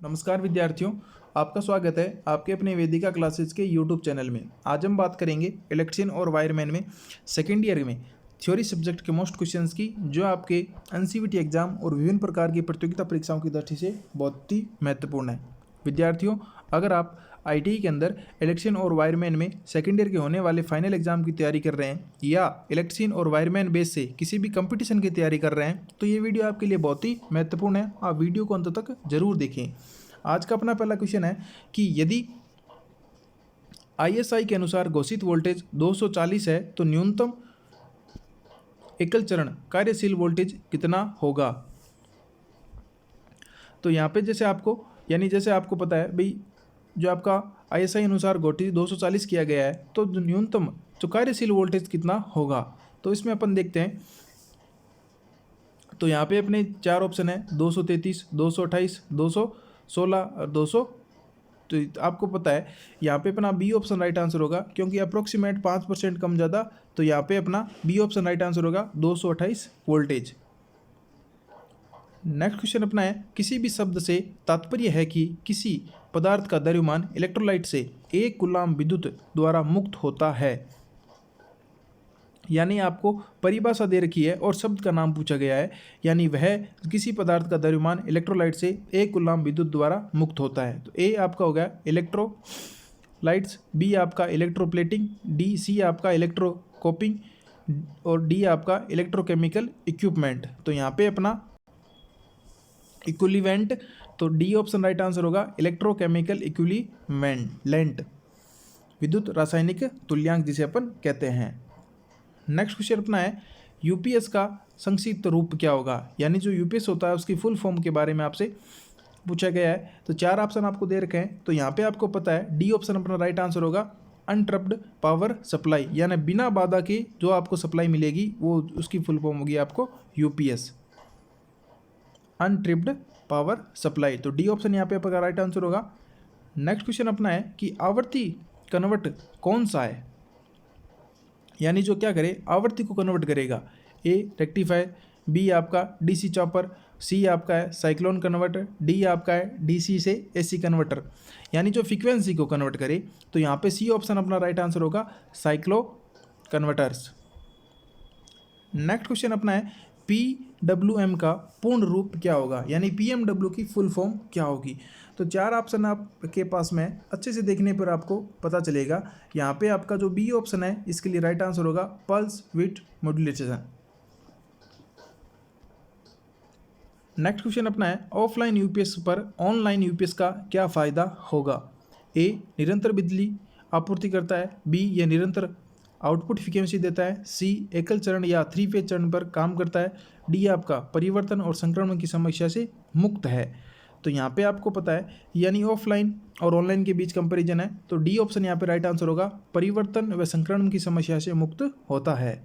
नमस्कार विद्यार्थियों, आपका स्वागत है आपके अपने वेदिका क्लासेस के यूट्यूब चैनल में। आज हम बात करेंगे इलेक्ट्रिशियन और वायरमैन में सेकेंड ईयर में थ्योरी सब्जेक्ट के मोस्ट क्वेश्चंस की, जो आपके एनसीईआरटी एग्जाम और विभिन्न प्रकार की प्रतियोगिता परीक्षाओं की दृष्टि से बहुत ही महत्वपूर्ण है। विद्यार्थियों, अगर आप आईटीआई के अंदर इलेक्ट्रिशियन और वायरमैन में सेकेंड ईयर के होने वाले फाइनल एग्जाम की तैयारी कर रहे हैं या इलेक्ट्रिशियन और वायरमैन बेस से किसी भी कंपटीशन की तैयारी कर रहे हैं, तो ये वीडियो आपके लिए बहुत ही महत्वपूर्ण है। आप वीडियो को अंत तक जरूर देखें। आज का अपना पहला क्वेश्चन है कि यदि आईएसआई के अनुसार घोषित वोल्टेज 240 है तो न्यूनतम एकल चरण कार्यशील वोल्टेज कितना होगा। तो यहाँ पे जैसे आपको पता है भाई, जो आपका आईएसआई अनुसार वोल्टेज 240 किया गया है, तो जो न्यूनतम जो कार्यशील वोल्टेज कितना होगा। तो इसमें अपन देखते हैं, तो यहाँ पे अपने चार ऑप्शन है 233, 228, 216 और 200। तो आपको पता है यहाँ पे अपना बी ऑप्शन राइट आंसर होगा, क्योंकि अप्रोक्सीमेट 5% कम ज़्यादा, तो यहाँ पे अपना बी ऑप्शन राइट आंसर होगा 228 वोल्टेज। नेक्स्ट क्वेश्चन अपना है, किसी भी शब्द से तात्पर्य है कि किसी पदार्थ का द्रव्यमान इलेक्ट्रोलाइट से 1 कूलाम विद्युत द्वारा मुक्त होता है। यानी आपको परिभाषा दे रखी है और शब्द का नाम पूछा गया है, यानी वह किसी पदार्थ का द्रव्यमान इलेक्ट्रोलाइट से 1 कूलाम विद्युत द्वारा मुक्त होता है। तो ए आपका हो गया इलेक्ट्रोलाइट्स, बी आपका इलेक्ट्रोप्लेटिंग, डी सी आपका इलेक्ट्रोकोपिंग और डी आपका इलेक्ट्रोकेमिकल इक्विपमेंट। तो यहाँ पे अपना इक्विवेलेंट, तो डी ऑप्शन राइट आंसर होगा इलेक्ट्रोकेमिकल इक्विवेलेंट, विद्युत रासायनिक तुल्यांक जिसे अपन कहते हैं। नेक्स्ट क्वेश्चन अपना है, यूपीएस का संक्षिप्त रूप क्या होगा। यानी जो यूपीएस होता है उसकी फुल फॉर्म के बारे में आपसे पूछा गया है। तो चार ऑप्शन आपको दे रखे हैं, तो यहाँ पे आपको पता है डी ऑप्शन अपना राइट आंसर होगा अनट्रप्ड पावर सप्लाई, यानी बिना बाधा के जो आपको सप्लाई मिलेगी वो उसकी फुल फॉर्म होगी आपको यूपीएस, अनट्रिप्ड पावर सप्लाई। तो डी ऑप्शन यहाँ पे आपका राइट आंसर होगा। नेक्स्ट क्वेश्चन अपना है कि आवर्ती कन्वर्ट कौन सा है, यानी जो क्या करे आवर्ती को कन्वर्ट करेगा। ए रेक्टिफायर, बी आपका डीसी चॉपर, सी आपका है साइक्लोन कन्वर्टर, डी आपका है डीसी से एसी कन्वर्टर, यानी जो फ्रीक्वेंसी को कन्वर्ट करे। तो यहाँ पे सी ऑप्शन अपना राइट आंसर होगा साइक्लो कन्वर्टर्स। नेक्स्ट क्वेश्चन अपना है, पीडब्ल्यूएम का पूर्ण रूप क्या होगा, यानी पीएमडब्ल्यू की फुल फॉर्म क्या होगी। तो चार ऑप्शन आपके पास में अच्छे से देखने पर आपको पता चलेगा। यहाँ पे आपका जो बी ऑप्शन है इसके लिए राइट आंसर होगा pulse width modulation. Next question अपना है, ऑफलाइन यूपीएस पर ऑनलाइन यूपीएस का क्या फ़ायदा होगा। ए निरंतर बिजली आपूर्ति करता है, बी यह निरंतर आउटपुट फ्रीक्वेंसी देता है, सी एकल चरण या 3 फेज चरण पर काम करता है, डी आपका परिवर्तन और संक्रमण की समस्या से मुक्त है। तो यहाँ पे आपको पता है यानी ऑफलाइन और ऑनलाइन के बीच कंपैरिजन है, तो डी ऑप्शन यहाँ पे राइट आंसर होगा परिवर्तन व संक्रमण की समस्या से मुक्त होता है।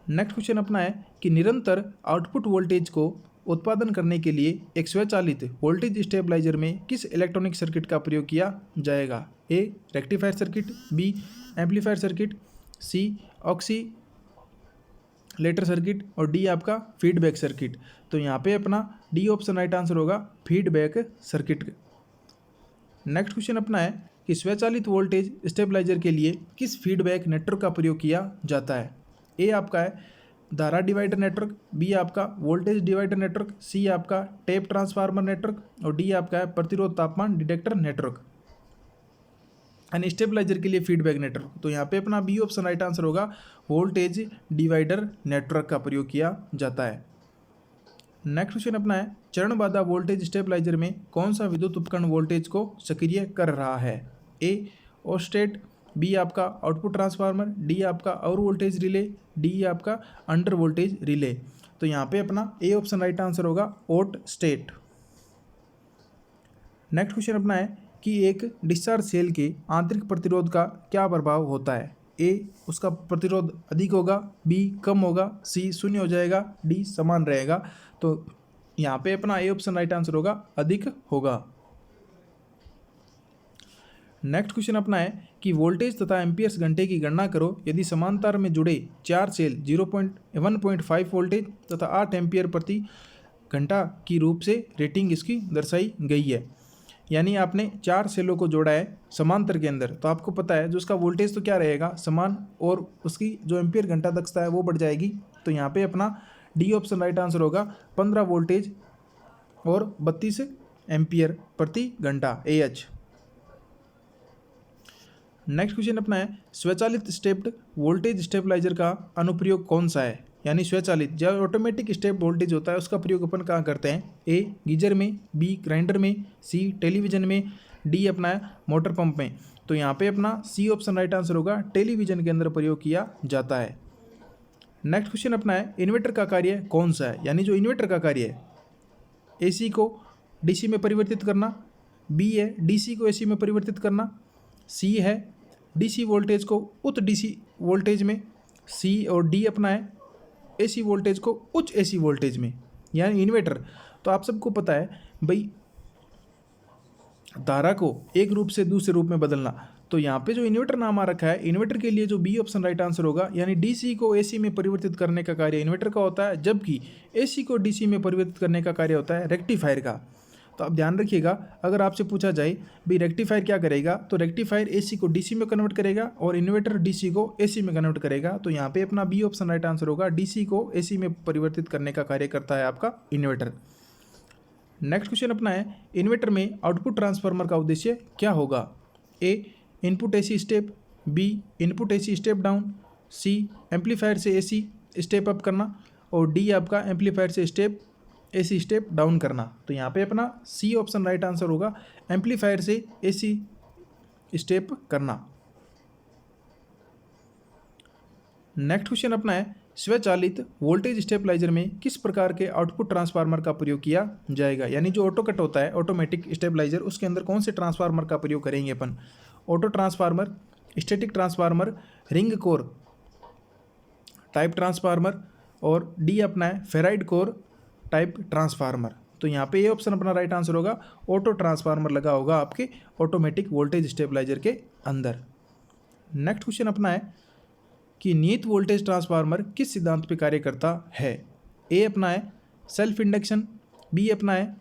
नेक्स्ट क्वेश्चन अपना है कि निरंतर आउटपुट वोल्टेज को उत्पादन करने के लिए एक स्वचालित वोल्टेज स्टेबलाइजर में किस इलेक्ट्रॉनिक सर्किट का प्रयोग किया जाएगा। A rectifier circuit, B amplifier circuit, C oscillator circuit और डी आपका फीडबैक सर्किट। तो यहाँ पे अपना डी ऑप्शन राइट आंसर होगा फीडबैक सर्किट। नेक्स्ट क्वेश्चन अपना है कि स्वचालित वोल्टेज स्टेबलाइजर के लिए किस फीडबैक नेटवर्क का प्रयोग किया जाता है। ए आपका है धारा डिवाइडर नेटवर्क, बी आपका वोल्टेज डिवाइडर नेटवर्क, सी आपका टेप ट्रांसफार्मर नेटवर्क और डी आपका है प्रतिरोध तापमान डिटेक्टर नेटवर्क, यानी स्टेबलाइजर के लिए फीडबैक नेटवर्क। तो यहाँ पे अपना बी ऑप्शन राइट आंसर होगा वोल्टेज डिवाइडर नेटवर्क का प्रयोग किया जाता है। नेक्स्ट क्वेश्चन अपना है, चरण बाधा वोल्टेज स्टेबलाइजर में कौन सा विद्युत उपकरण वोल्टेज को सक्रिय कर रहा है। ए ऑस्टेट, बी आपका आउटपुट ट्रांसफार्मर, डी आपका ओवर वोल्टेज रिले, डी आपका अंडर वोल्टेज रिले। तो यहाँ पे अपना ए ऑप्शन राइट आंसर होगा ओट स्टेट। नेक्स्ट क्वेश्चन अपना है कि एक डिस्चार्ज सेल के आंतरिक प्रतिरोध का क्या प्रभाव होता है। ए उसका प्रतिरोध अधिक होगा, बी कम होगा, सी शून्य हो जाएगा, डी समान रहेगा। तो यहाँ पे अपना ए ऑप्शन राइट आंसर होगा अधिक होगा। नेक्स्ट क्वेश्चन अपना है कि वोल्टेज तथा एम्पियर्स घंटे की गणना करो यदि समांतर में जुड़े 4 सेल 1.5 वोल्टेज तथा 8 एम्पियर प्रति घंटा की रूप से रेटिंग इसकी दर्शाई गई है। यानी आपने 4 सेलों को जोड़ा है समांतर के अंदर, तो आपको पता है जो उसका वोल्टेज तो क्या रहेगा समान, और उसकी जो एम्पियर घंटा दक्षता है वो बढ़ जाएगी। तो यहाँ पे अपना डी ऑप्शन राइट आंसर होगा 15 वोल्टेज और 32 एम्पियर प्रति घंटा AH। नेक्स्ट क्वेश्चन अपना है स्वचालित स्टेप्ड वोल्टेज स्टेबलाइजर का अनुप्रयोग कौन सा है। यानी स्वचालित जो ऑटोमेटिक स्टेप वोल्टेज होता है उसका प्रयोग अपन कहाँ करते हैं, A गीजर में, B ग्राइंडर में, C टेलीविज़न में, D अपना है मोटर पंप में। तो यहाँ पे अपना C ऑप्शन राइट आंसर होगा, टेलीविज़न के अंदर प्रयोग किया जाता है। नेक्स्ट क्वेश्चन अपना है इन्वर्टर का कार्य कौन सा है। यानी जो इन्वर्टर का कार्य है AC को DC में परिवर्तित करना, B है DC को AC में परिवर्तित करना, C है DC वोल्टेज को उच्च DC वोल्टेज में, C और D अपना है AC वोल्टेज को उच्च AC वोल्टेज में। यानी इन्वर्टर तो आप सबको पता है भाई धारा को एक रूप से दूसरे रूप में बदलना। तो यहाँ पे जो इन्वर्टर नाम आ रखा है, इन्वर्टर के लिए जो B ऑप्शन राइट आंसर होगा। यानी DC को AC में परिवर्तित करने का कार्य इन्वर्टर का होता है, जबकि AC को DC में परिवर्तित करने का कार्य होता है रेक्टिफायर का। तो आप ध्यान रखिएगा, अगर आपसे पूछा जाए भाई रेक्टिफायर क्या करेगा, तो रेक्टिफायर AC को DC में कन्वर्ट करेगा और इन्वर्टर DC को AC में कन्वर्ट करेगा। तो यहाँ पे अपना B ऑप्शन राइट आंसर होगा, DC को AC में परिवर्तित करने का कार्य करता है आपका इन्वर्टर। नेक्स्ट क्वेश्चन अपना है इन्वर्टर में आउटपुट ट्रांसफार्मर का उद्देश्य क्या होगा। A input AC step, B input AC step down, C amplifier से AC स्टेप अप करना और D आपका एम्पलीफायर से स्टेप AC स्टेप डाउन करना। तो यहाँ पे अपना C ऑप्शन राइट आंसर होगा, एम्पलीफायर से AC स्टेप करना। नेक्स्ट क्वेश्चन अपना है स्वचालित वोल्टेज स्टेबलाइजर में किस प्रकार के आउटपुट ट्रांसफार्मर का प्रयोग किया जाएगा। यानी जो ऑटो कट होता है ऑटोमेटिक स्टेबलाइजर, उसके अंदर कौन से ट्रांसफार्मर का प्रयोग करेंगे अपन, auto transformer, static transformer, ring core type transformer और D अपना है फेराइड कोर टाइप ट्रांसफार्मर। तो यहाँ पे ये ऑप्शन अपना राइट आंसर होगा, ऑटो ट्रांसफार्मर लगा होगा आपके ऑटोमेटिक वोल्टेज स्टेबलाइजर के अंदर। नेक्स्ट क्वेश्चन अपना है कि नियत वोल्टेज ट्रांसफार्मर किस सिद्धांत पे कार्य करता है। A अपना है सेल्फ इंडक्शन, B अपना है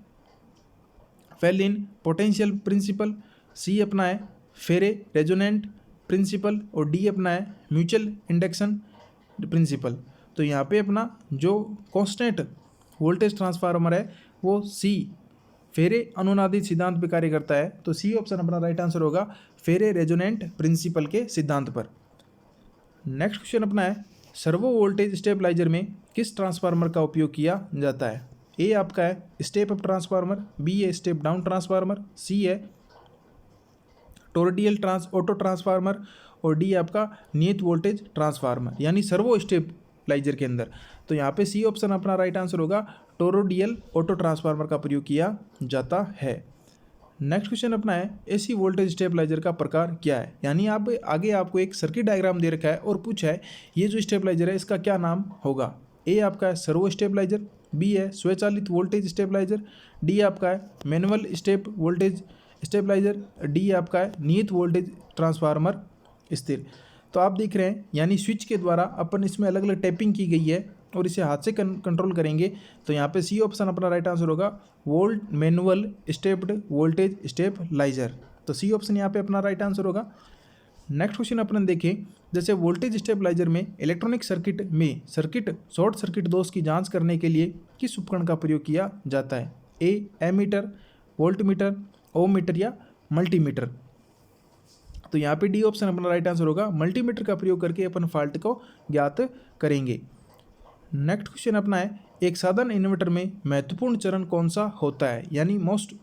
फेलिन पोटेंशियल प्रिंसिपल, C अपना है फेरे रेजोनेंट प्रिंसिपल और D अपना है म्यूचुअल इंडक्शन प्रिंसिपल। तो यहाँ पे अपना जो कांस्टेंट वोल्टेज ट्रांसफार्मर है वो C फेरे अनुनादित सिद्धांत पे कार्य करता है। तो C ऑप्शन अपना राइट आंसर होगा, फेरे रेजोनेंट प्रिंसिपल के सिद्धांत पर। नेक्स्ट क्वेश्चन अपना है सर्वो वोल्टेज स्टेबलाइजर में किस ट्रांसफार्मर का उपयोग किया जाता है। A आपका है स्टेप अप ट्रांसफार्मर, B है स्टेप डाउन ट्रांसफार्मर, C है टोरडियल ऑटो ट्रांसफार्मर और D आपका नियत वोल्टेज ट्रांसफार्मर यानी सर्वो स्टेबलाइजर के अंदर। तो यहाँ पे C ऑप्शन अपना राइट आंसर होगा, टोरडियल ऑटो ट्रांसफार्मर का प्रयोग किया जाता है। नेक्स्ट क्वेश्चन अपना है AC वोल्टेज स्टेबलाइजर का प्रकार क्या है। यानी आप आगे आपको एक सर्किट डायग्राम दे रखा है और पूछा है ये जो स्टेबलाइजर है इसका क्या नाम होगा। A आपका है सर्वो स्टेबलाइजर, B है स्वचालित वोल्टेज स्टेबलाइजर, D आपका है manual step voltage stabiliser, D आपका है नियत वोल्टेज ट्रांसफार्मर स्थिर। तो आप देख रहे हैं यानी स्विच के द्वारा अपन इसमें अलग अलग टैपिंग की गई है और इसे हाथ से कंट्रोल करेंगे। तो यहाँ पे C ऑप्शन अपना राइट आंसर होगा, volt manual stepped voltage stabiliser. तो C ऑप्शन यहाँ पे अपना राइट आंसर होगा। नेक्स्ट क्वेश्चन अपन देखें, जैसे वोल्टेज स्टेबलाइजर में इलेक्ट्रॉनिक सर्किट में शॉर्ट सर्किट दोष की जांच करने के लिए किस उपकरण का प्रयोग किया जाता है। A एमीटर, वोल्टमीटर, ओमीटर या मल्टीमीटर। तो यहाँ पे D ऑप्शन अपना राइट आंसर होगा, मल्टीमीटर का प्रयोग करके अपन फॉल्ट को ज्ञात करेंगे। नेक्स्ट क्वेश्चन अपना है एक साधारण इन्वर्टर में महत्वपूर्ण चरण कौन सा होता है। यानी मोस्ट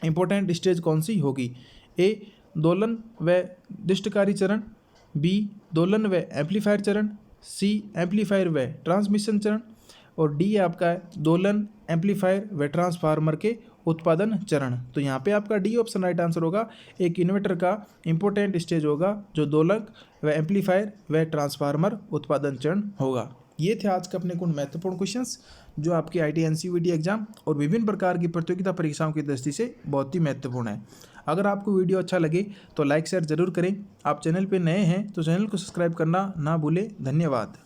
इंपॉर्टेंट स्टेज कौन सी होगी। A दोलन व दिष्टकारी चरण, B दोलन व एम्पलीफायर चरण, C एम्पलीफायर व ट्रांसमिशन चरण और D आपका है दोलन एम्पलीफायर व ट्रांसफार्मर के उत्पादन चरण। तो यहाँ पे आपका D ऑप्शन राइट आंसर होगा, एक इन्वर्टर का इंपॉर्टेंट स्टेज होगा जो दोलक व एम्पलीफायर व ट्रांसफार्मर उत्पादन चरण होगा। ये थे आज के अपने कुछ महत्वपूर्ण क्वेश्चंस जो आपके IIT NCVT एग्जाम और विभिन्न प्रकार की प्रतियोगिता परीक्षाओं की दृष्टि से बहुत ही महत्वपूर्ण है। अगर आपको वीडियो अच्छा लगे तो लाइक शेयर जरूर करें। आप चैनल पर नए हैं तो चैनल को सब्सक्राइब करना ना भूलें। धन्यवाद।